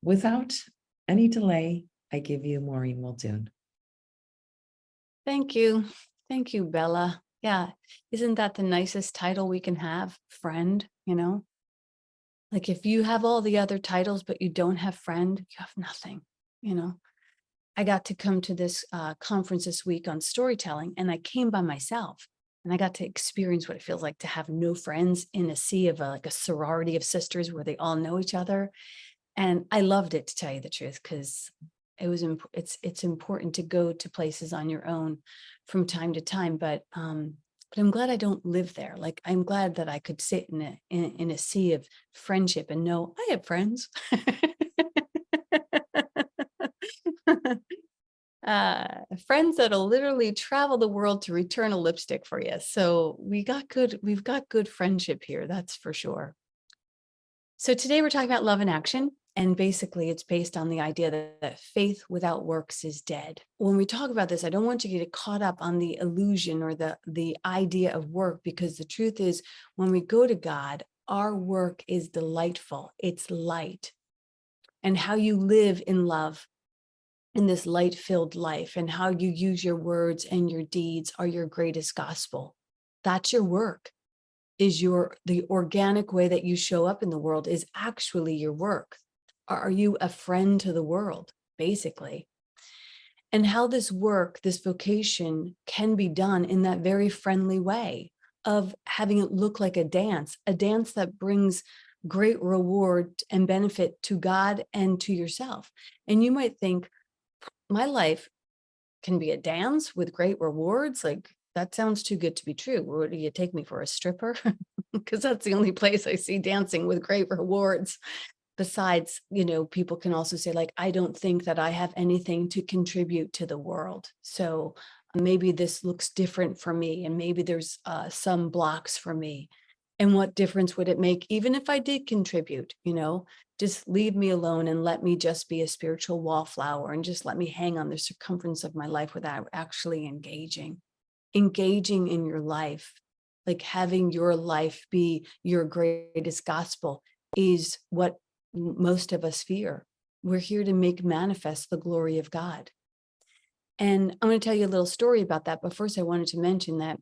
without any delay, I give you Maureen Muldoon. Thank you. Thank you, Bella. Yeah. Isn't that the nicest title we can have? Friend, Like if you have all the other titles, but you don't have friend, you have nothing, I got to come to this conference this week on storytelling, and I came by myself, and I got to experience what it feels like to have no friends in a sea of like a sorority of sisters where they all know each other. And I loved it, to tell you the truth, because it's important to go to places on your own from time to time. But I'm glad I don't live there. Like, I'm glad that I could sit in a sea of friendship and know I have friends. Friends that'll literally travel the world to return a lipstick for you. So we've got good friendship here, that's for sure. So today we're talking about love in action. And basically it's based on the idea that faith without works is dead. When we talk about this, I don't want you to get caught up on the illusion or the idea of work, because the truth is, when we go to God, our work is delightful. It's light. And how you live in love in this light-filled life, and how you use your words and your deeds are your greatest gospel. That's your work. The organic way that you show up in the world is actually your work. Are you a friend to the world, basically? And how this work, this vocation, can be done in that very friendly way of having it look like a dance that brings great reward and benefit to God and to yourself. And you might think, my life can be a dance with great rewards. Like, that sounds too good to be true. What do you take me for, a stripper? Because that's the only place I see dancing with great rewards. Besides, people can also say, like, I don't think that I have anything to contribute to the world. So maybe this looks different for me, and maybe there's some blocks for me. And what difference would it make, even if I did contribute? Just leave me alone and let me just be a spiritual wallflower, and just let me hang on the circumference of my life without actually engaging in your life. Like, having your life be your greatest gospel is what most of us fear. We're here to make manifest the glory of God. And I'm going to tell you a little story about that. But first, I wanted to mention that,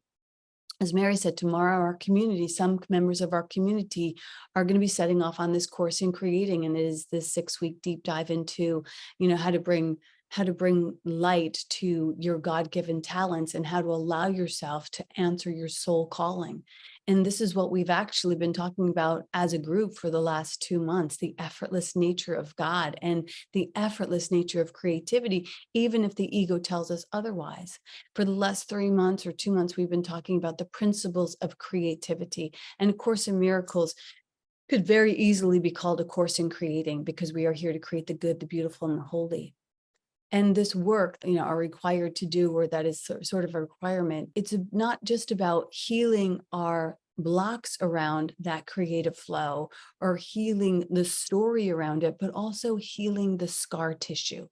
as Mary said, tomorrow some members of our community are going to be setting off on this course in creating. And it is this 6-week deep dive into, how to bring light to your God-given talents, and how to allow yourself to answer your soul calling. And this is what we've actually been talking about as a group for the last 2 months: the effortless nature of God and the effortless nature of creativity, even if the ego tells us otherwise. For the last 3 months or 2 months, we've been talking about the principles of creativity. And A Course in Miracles could very easily be called A Course in Creating, because we are here to create the good, the beautiful, and the holy. And this work, are required to do, or that is sort of a requirement. It's not just about healing our blocks around that creative flow, or healing the story around it, but also healing the scar tissue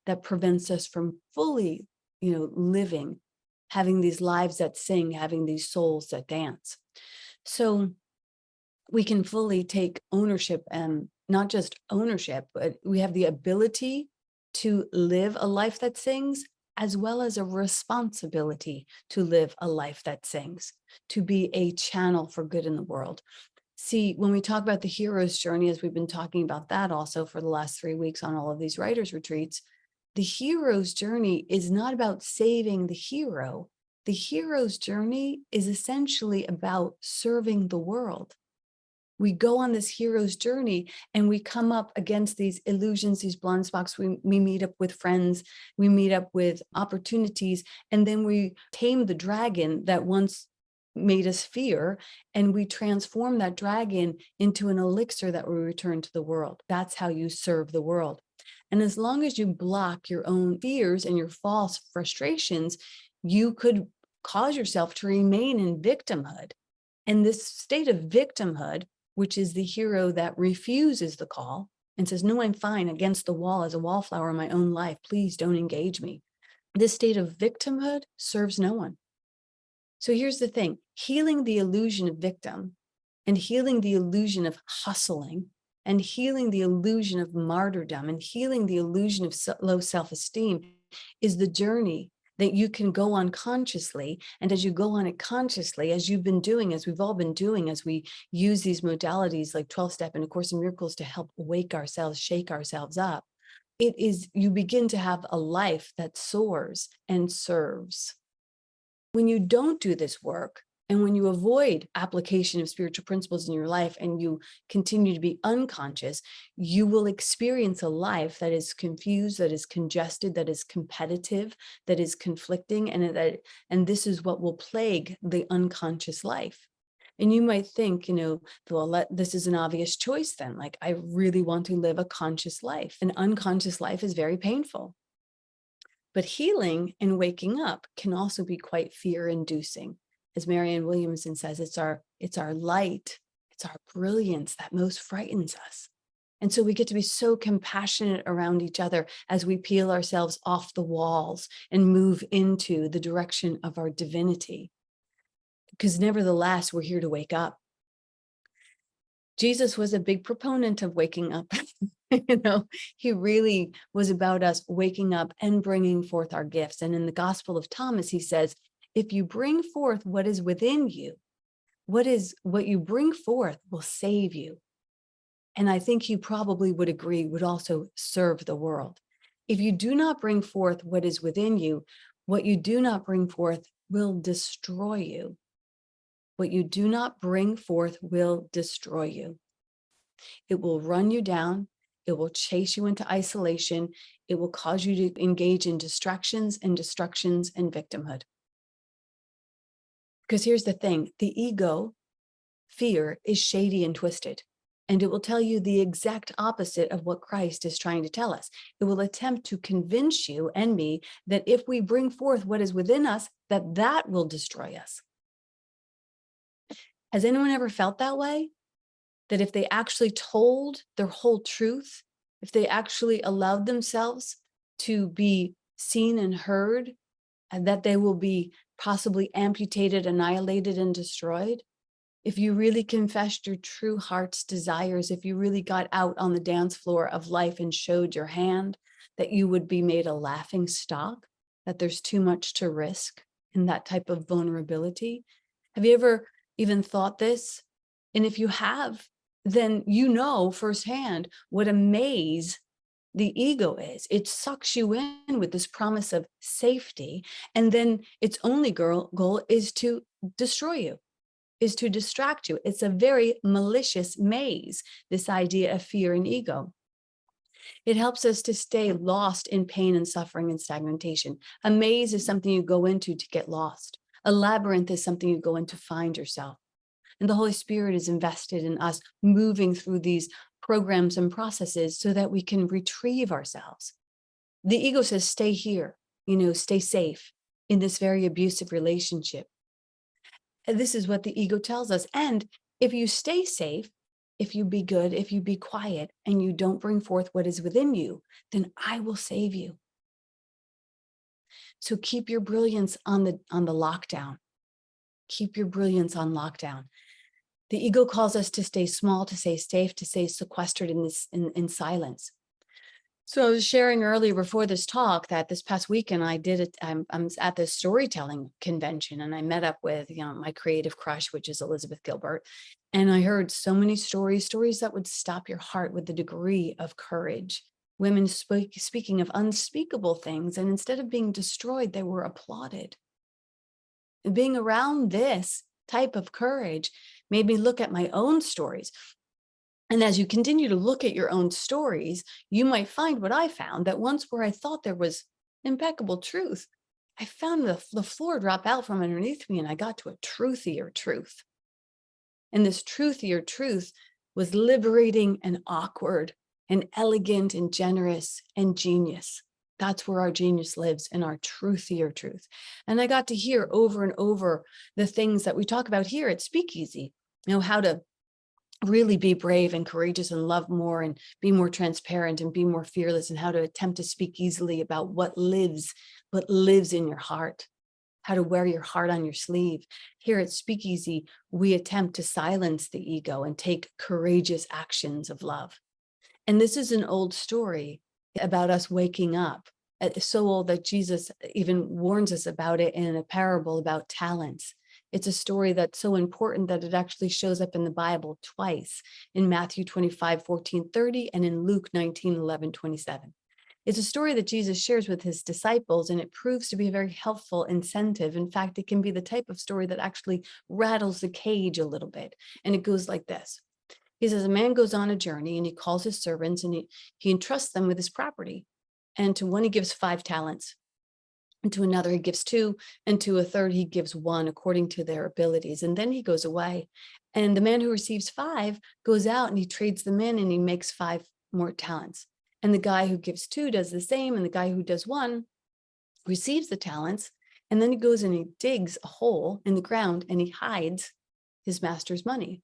that prevents us from fully, living, having these lives that sing, having these souls that dance. So we can fully take ownership, and not just ownership, but we have the ability to live a life that sings, as well as a responsibility to live a life that sings, to be a channel for good in the world. See, when we talk about the hero's journey, as we've been talking about that also for the last 3 weeks on all of these writers' retreats, the hero's journey is not about saving the hero. The hero's journey is essentially about serving the world. We go on this hero's journey, and we come up against these illusions, these blind spots. We meet up with friends, we meet up with opportunities, and then we tame the dragon that once made us fear, and we transform that dragon into an elixir that we return to the world. That's how you serve the world. And as long as you block your own fears and your false frustrations, you could cause yourself to remain in victimhood. And this state of victimhood, which is the hero that refuses the call and says, no, I'm fine, against the wall as a wallflower in my own life, please don't engage me. This state of victimhood serves no one. So here's the thing: healing the illusion of victim and healing the illusion of hustling and healing the illusion of martyrdom and healing the illusion of low self-esteem is the journey that you can go on consciously. And as you go on it consciously, as you've been doing, as we've all been doing, as we use these modalities like 12-step and A Course in Miracles to help wake ourselves, shake ourselves up, you begin to have a life that soars and serves. When you don't do this work, and when you avoid application of spiritual principles in your life and you continue to be unconscious, you will experience a life that is confused, that is congested, that is competitive, that is conflicting, and this is what will plague the unconscious life. And you might think, well, this is an obvious choice then. Like, I really want to live a conscious life. An unconscious life is very painful. But healing and waking up can also be quite fear-inducing. As Marianne Williamson says, it's our light, it's our brilliance that most frightens us. And so we get to be so compassionate around each other as we peel ourselves off the walls and move into the direction of our divinity. Because nevertheless, we're here to wake up. Jesus was a big proponent of waking up. He really was about us waking up and bringing forth our gifts. And in the Gospel of Thomas, he says, if you bring forth what is within you, what you bring forth will save you. And I think you probably would agree, would also serve the world. If you do not bring forth what is within you, what you do not bring forth will destroy you. What you do not bring forth will destroy you. It will run you down. It will chase you into isolation. It will cause you to engage in distractions and destructions and victimhood. Because here's the thing, the ego, fear, is shady and twisted, and it will tell you the exact opposite of what Christ is trying to tell us. It will attempt to convince you and me that if we bring forth what is within us, that will destroy us. Has anyone ever felt that way? That if they actually told their whole truth, if they actually allowed themselves to be seen and heard, and that they will be possibly amputated, annihilated, and destroyed? If you really confessed your true heart's desires, if you really got out on the dance floor of life and showed your hand, that you would be made a laughing stock, that there's too much to risk in that type of vulnerability? Have you ever even thought this? And if you have, then you know firsthand what a maze the ego is. It sucks you in with this promise of safety, and then its only goal is to destroy you, is to distract you. It's a very malicious maze, this idea of fear and ego. It helps us to stay lost in pain and suffering and stagnation. A maze is something you go into to get lost. A labyrinth is something you go into to find yourself. And the Holy Spirit is invested in us moving through these programs and processes so that we can retrieve ourselves. The ego says, stay here, stay safe in this very abusive relationship. And this is what the ego tells us. And if you stay safe, if you be good, if you be quiet, and you don't bring forth what is within you, then I will save you. So keep your brilliance on the lockdown. Keep your brilliance on lockdown. The ego calls us to stay small, to stay safe, to stay sequestered in silence. So I was sharing earlier before this talk that this past weekend I'm at this storytelling convention, and I met up with my creative crush, which is Elizabeth Gilbert, and I heard so many stories that would stop your heart with the degree of courage. Women speaking of unspeakable things, and instead of being destroyed, they were applauded. And being around this type of courage made me look at my own stories. And as you continue to look at your own stories, you might find what I found, that once where I thought there was impeccable truth, I found the floor drop out from underneath me, and I got to a truthier truth. And this truthier truth was liberating and awkward and elegant and generous and genius. That's where our genius lives, in our truthier truth. And I got to hear over and over the things that we talk about here at Speakeasy, how to really be brave and courageous and love more and be more transparent and be more fearless, and how to attempt to speak easily about what lives in your heart, how to wear your heart on your sleeve. Here at Speakeasy, we attempt to silence the ego and take courageous actions of love. And this is an old story about us waking up. It's so old that Jesus even warns us about it in a parable about talents. It's a story that's so important that it actually shows up in the Bible twice, in Matthew 25:14-30 and in Luke 19:11-27. It's a story that Jesus shares with his disciples, and it proves to be a very helpful incentive. In fact, it can be the type of story that actually rattles the cage a little bit. And it goes like this. He says, a man goes on a journey and he calls his servants and he entrusts them with his property. And to one, he gives 5 talents. And to another, he gives 2. And to a third, he gives 1 according to their abilities. And then he goes away. And the man who receives 5 goes out and he trades them in and he makes 5 more talents. And the guy who gives 2 does the same. And the guy who does 1 receives the talents. And then he goes and he digs a hole in the ground and he hides his master's money.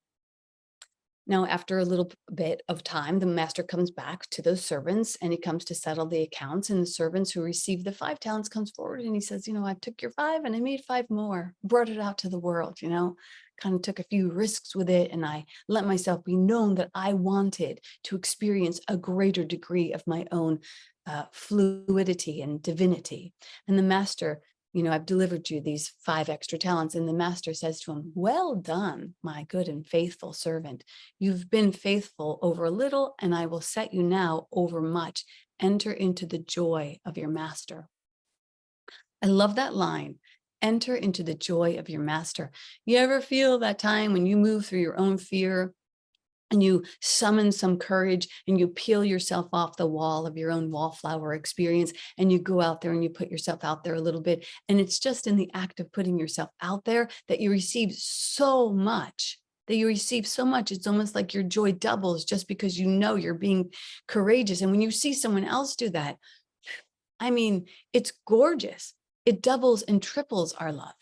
Now, after a little bit of time, the master comes back to those servants and he comes to settle the accounts. And the servants who received the 5 talents comes forward and he says, I took your 5 and I made 5 more, brought it out to the world, kind of took a few risks with it. And I let myself be known that I wanted to experience a greater degree of my own fluidity and divinity. And the master, I've delivered you these 5 extra talents. And the master says to him, well done, my good and faithful servant. You've been faithful over a little, and I will set you now over much. Enter into the joy of your master. I love that line. Enter into the joy of your master. You ever feel that time when you move through your own fear and you summon some courage and you peel yourself off the wall of your own wallflower experience and you go out there and you put yourself out there a little bit. And it's just in the act of putting yourself out there that you receive so much, It's almost like your joy doubles just because you're being courageous. And when you see someone else do that, it's gorgeous. It doubles and triples our love.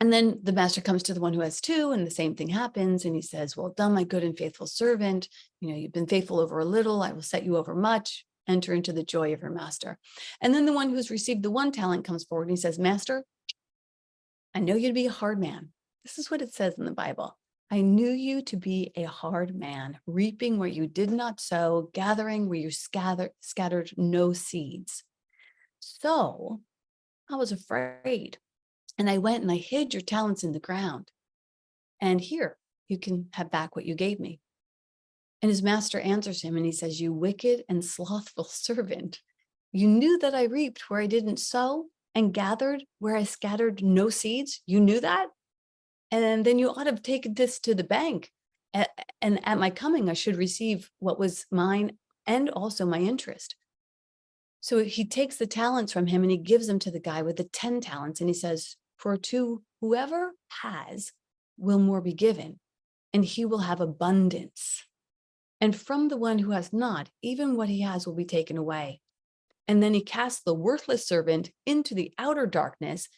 And then the master comes to the one who has 2 and the same thing happens. And he says, well done, my good and faithful servant. You've been faithful over a little. I will set you over much. Enter into the joy of your master. And then the one who's received the 1 talent comes forward and he says, master, I know you to be a hard man. This is what it says in the Bible. I knew you to be a hard man, reaping where you did not sow, gathering where you scattered no seeds. So I was afraid. And I went and I hid your talents in the ground. And here, you can have back what you gave me. And his master answers him and he says, you wicked and slothful servant, you knew that I reaped where I didn't sow and gathered where I scattered no seeds. You knew that? And then you ought to have taken this to the bank. And at my coming, I should receive what was mine and also my interest. So he takes the talents from him and he gives them to the guy with the 10 talents. And he says, for to whoever has will more be given, and he will have abundance. And from the one who has not, even what he has will be taken away. And then he casts the worthless servant into the outer darkness,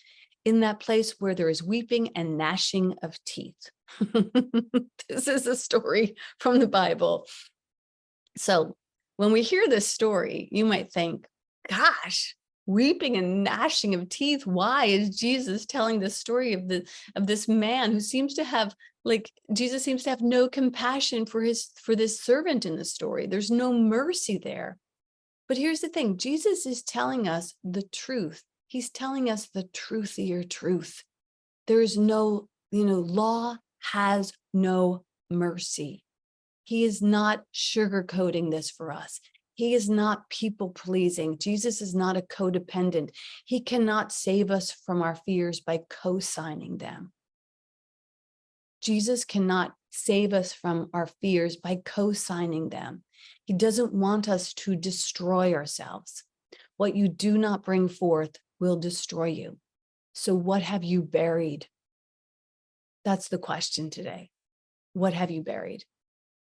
in that place where there is weeping and gnashing of teeth. This is a story from the Bible. So when we hear this story, you might think, gosh, weeping and gnashing of teeth. Why is Jesus telling this story of this man who seems to have, Jesus seems to have no compassion for this servant in the story. There's no mercy there. But here's the thing. Jesus is telling us the truth. He's telling us the truthier truth. There is no, law has no mercy. He is not sugarcoating this for us. He is not people pleasing. Jesus is not a codependent. He cannot save us from our fears by co-signing them. Jesus cannot save us from our fears by co-signing them. He doesn't want us to destroy ourselves. What you do not bring forth will destroy you. So what have you buried? That's the question today. What have you buried?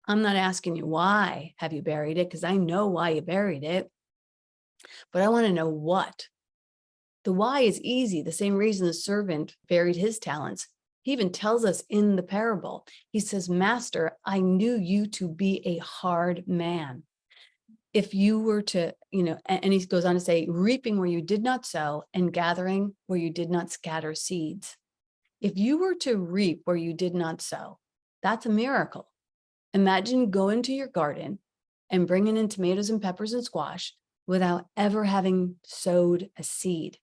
I'm not asking you why have you buried it, because I know why you buried it, but I want to know what. The why is easy. The same reason the servant buried his talents. He even tells us in the parable. He says, Master, I knew you to be a hard man. if you were to, and he goes on to say, reaping where you did not sow and gathering where you did not scatter seeds. If you were to reap where you did not sow, that's a miracle. Imagine going to your garden and bringing in tomatoes and peppers and squash without ever having sowed a seed.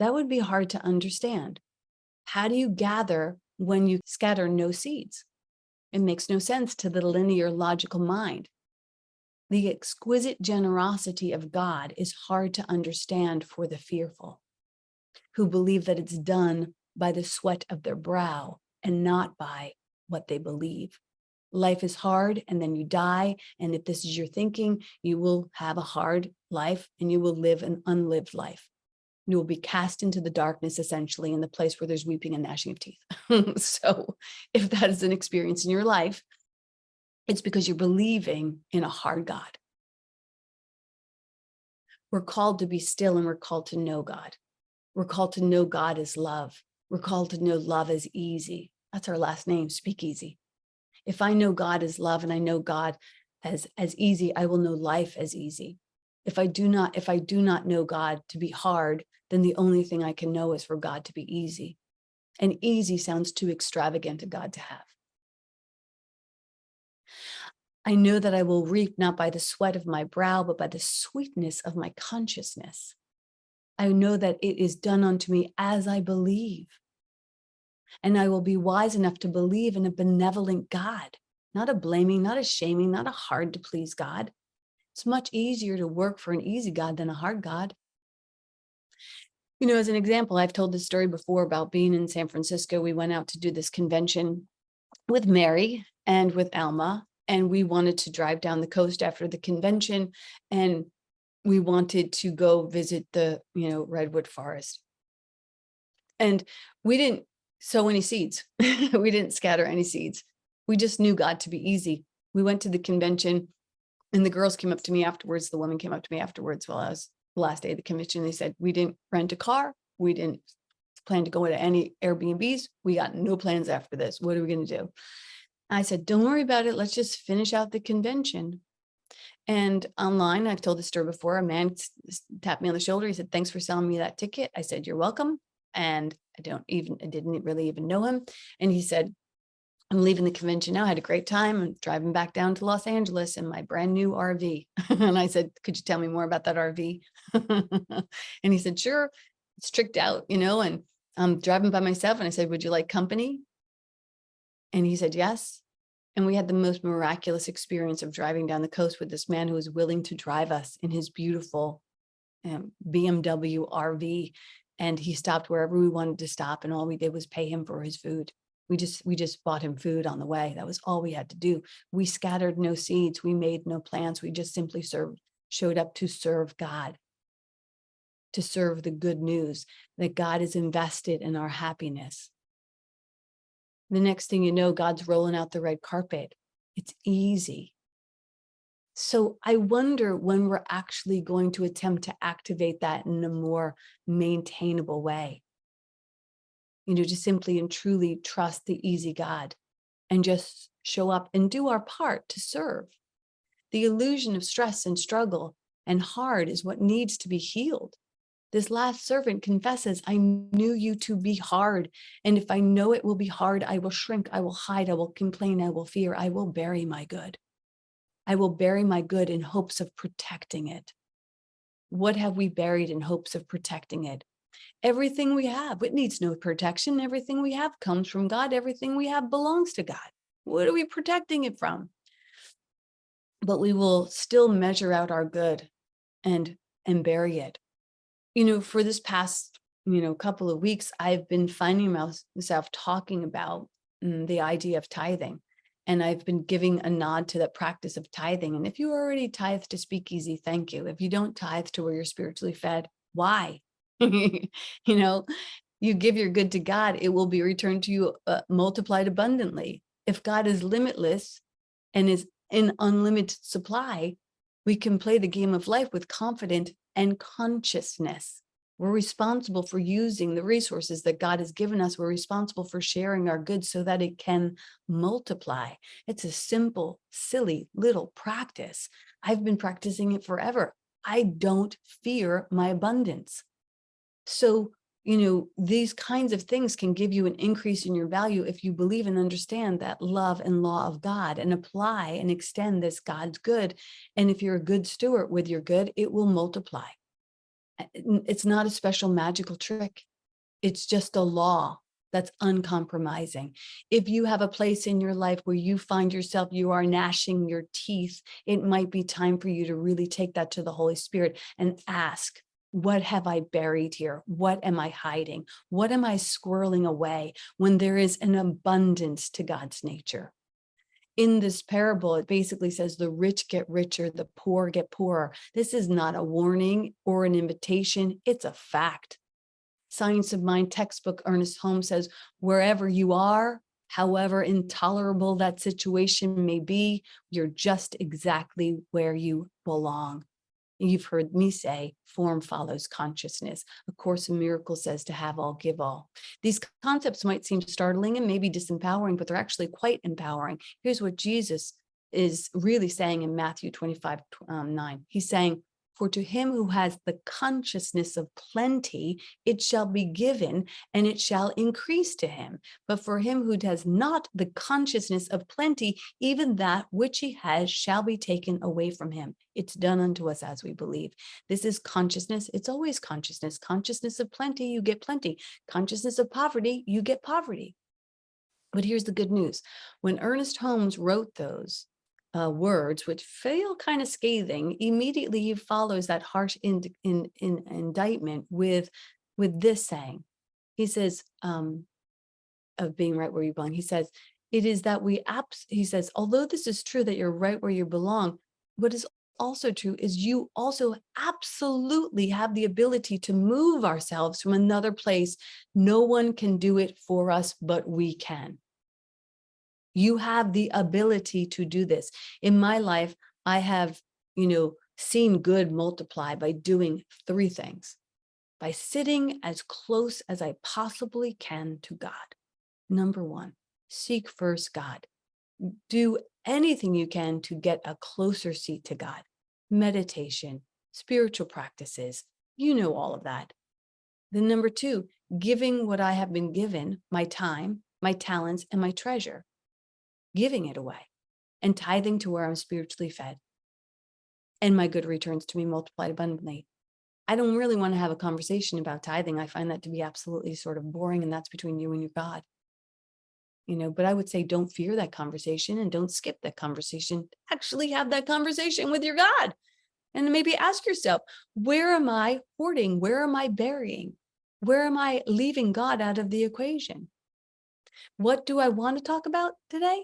That would be hard to understand. How do you gather when you scatter no seeds? It makes no sense to the linear, logical mind. The exquisite generosity of God is hard to understand for the fearful, who believe that it's done by the sweat of their brow and not by what they believe. Life is hard, and then you die. And if this is your thinking, you will have a hard life and you will live an unlived life. You will be cast into the darkness, essentially, in the place where there's weeping and gnashing of teeth. So if that is an experience in your life, it's because you're believing in a hard God. We're called to be still, and we're called to know God. We're called to know God as love. We're called to know love as easy. That's our last name, Speak Easy. If I know God as love and I know God as easy, I will know life as easy. If I do not know God to be hard, then the only thing I can know is for God to be easy. And easy sounds too extravagant to God to have. I know that I will reap not by the sweat of my brow, but by the sweetness of my consciousness. I know that it is done unto me as I believe. And I will be wise enough to believe in a benevolent God, not a blaming, not a shaming, not a hard to please God. It's much easier to work for an easy God than a hard God. As an example, I've told this story before about being in San Francisco. We went out to do this convention with Mary and with Alma, and we wanted to drive down the coast after the convention, and we wanted to go visit the, redwood forest. And we didn't sow any seeds. We didn't scatter any seeds. We just knew God to be easy. We went to the convention, and the girls came up to me afterwards. The woman came up to me afterwards while I was the last day of the convention. They said, we didn't rent a car. We didn't plan to go into any Airbnbs. We got no plans after this. What are we going to do? I said, don't worry about it. Let's just finish out the convention. And online, I've told this story before, a man tapped me on the shoulder. He said, thanks for selling me that ticket. I said, you're welcome. And I didn't really even know him. And he said, I'm leaving the convention now. I had a great time. I'm driving back down to Los Angeles in my brand new RV. And I said, could you tell me more about that RV? And he said, sure. It's tricked out, and I'm driving by myself. And I said, would you like company? And he said, yes. And we had the most miraculous experience of driving down the coast with this man who was willing to drive us in his beautiful BMW RV. And he stopped wherever we wanted to stop. And all we did was pay him for his food. We just bought him food on the way. That was all we had to do. We scattered no seeds. We made no plans. We just simply showed up to serve God, to serve the good news that God is invested in our happiness. The next thing you know, God's rolling out the red carpet. It's easy. So I wonder when we're actually going to attempt to activate that in a more maintainable way. To simply and truly trust the easy God and just show up and do our part to serve. The illusion of stress and struggle and hard is what needs to be healed. This last servant confesses, I knew you to be hard. And if I know it will be hard, I will shrink, I will hide, I will complain, I will fear, I will bury my good. I will bury my good in hopes of protecting it. What have we buried in hopes of protecting it? Everything we have, it needs no protection. Everything we have comes from God. Everything we have belongs to God. What are we protecting it from? But we will still measure out our good and bury it. For this past, couple of weeks, I've been finding myself talking about the idea of tithing. And I've been giving a nod to the practice of tithing. And if you already tithe to Speak Easy, thank you. If you don't tithe to where you're spiritually fed, why? You give your good to God, it will be returned to you multiplied abundantly. If God is limitless and is in unlimited supply, we can play the game of life with confidence and consciousness. We're responsible for using the resources that God has given us. We're responsible for sharing our goods so that it can multiply. It's a simple, silly little practice. I've been practicing it forever. I don't fear my abundance. So, these kinds of things can give you an increase in your value if you believe and understand that love and law of God and apply and extend this God's good. And if you're a good steward with your good, it will multiply. It's not a special magical trick. It's just a law that's uncompromising. If you have a place in your life where you find yourself, you are gnashing your teeth, it might be time for you to really take that to the Holy Spirit and ask, what have I buried here? What am I hiding? What am I squirreling away when there is an abundance to God's nature? In this parable, it basically says the rich get richer, the poor get poorer. This is not a warning or an invitation. It's a fact. Science of Mind textbook, Ernest Holmes says, wherever you are, however intolerable that situation may be, you're just exactly where you belong. You've heard me say, form follows consciousness. A Course in Miracles says to have all, give all. These concepts might seem startling and maybe disempowering, but they're actually quite empowering. Here's what Jesus is really saying in Matthew 25:9. He's saying, for to him who has the consciousness of plenty, it shall be given and it shall increase to him. But for him who has not the consciousness of plenty, even that which he has shall be taken away from him. It's done unto us as we believe. This is consciousness. It's always consciousness. Consciousness of plenty, you get plenty. Consciousness of poverty, you get poverty. But here's the good news. When Ernest Holmes wrote those words, which feel kind of scathing, immediately he follows that harsh indictment with this saying. He says, of being right where you belong. He says, it is that he says, although this is true that you're right where you belong, what is also true is you also absolutely have the ability to move ourselves from another place. No one can do it for us, but we can. You have the ability to do this. In my life, I have, seen good multiply by doing 3 things. By sitting as close as I possibly can to God. Number 1, seek first God. Do anything you can to get a closer seat to God. Meditation, spiritual practices, all of that. Then number 2, giving what I have been given, my time, my talents, and my treasure. Giving it away and tithing to where I'm spiritually fed and my good returns to me multiplied abundantly. I don't really want to have a conversation about tithing. I find that to be absolutely sort of boring, and that's between you and your God. But I would say don't fear that conversation and don't skip that conversation. Actually have that conversation with your God and maybe ask yourself, where am I hoarding? Where am I burying? Where am I leaving God out of the equation? What do I want to talk about today?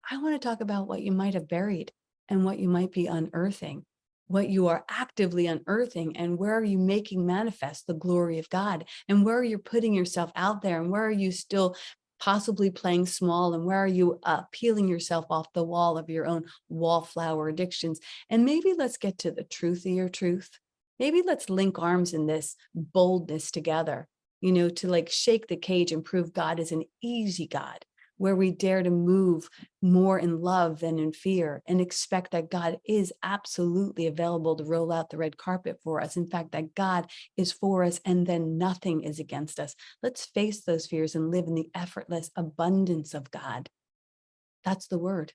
I want to talk about what you might have buried and what you might be unearthing, what you are actively unearthing, and where are you making manifest the glory of God, and where are you putting yourself out there, and where are you still possibly playing small, and where are you peeling yourself off the wall of your own wallflower addictions. And maybe let's get to the truth of your truth. Maybe let's link arms in this boldness together, to shake the cage and prove God is an easy God, where we dare to move more in love than in fear and expect that God is absolutely available to roll out the red carpet for us. In fact, that God is for us and then nothing is against us. Let's face those fears and live in the effortless abundance of God. That's the word.